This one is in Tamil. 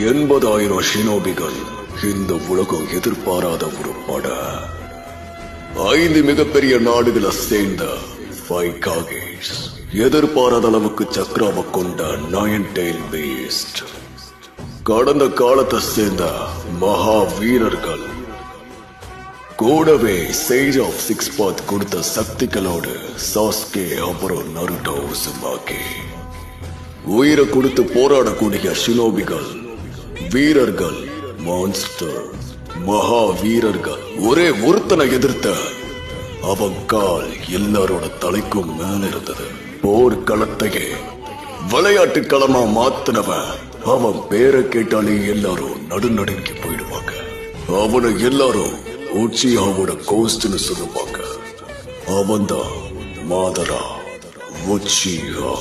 80,000 ஷினோபிகள். இந்த உலகம் எதிர்பாராத ஒரு பட. 5 மிகப்பெரிய நாடுகளை சேர்ந்த 5 காகேஸ். எதிர்பாராத அளவுக்கு சக்கராவை கொண்ட 9 டெயில் பீஸ்ட். கடந்த காலத்தை சேர்ந்த மகா வீரர்கள். கூடவே சேஜ் ஆஃப் 6 பாத் கொடுத்த சக்திகளோடு சாஸ்கே அப்புறம் நருட்டோ உசுமாகி. உயிரை கொடுத்து போராடக்கூடிய ஷினோபிகள், வீரர்கள், மான்ஸ்டர், மகா வீரர்கள். ஒரே ஒருத்தனை எதிர்த்த அவன் கால் எல்லாரோட தலைக்கும் மேல இருந்தது. போர்க்களத்தையே விளையாட்டு களமா மாத்தினவன். அவன் பேரை கேட்டாலே எல்லாரும் நடுநடுங்கி போயிடுவாங்க. அவனை எல்லாரும் உச்சியாவோட கோஸ்ட்னு சொல்லுவாங்க. அவன்தான் மாதரா உச்சியா.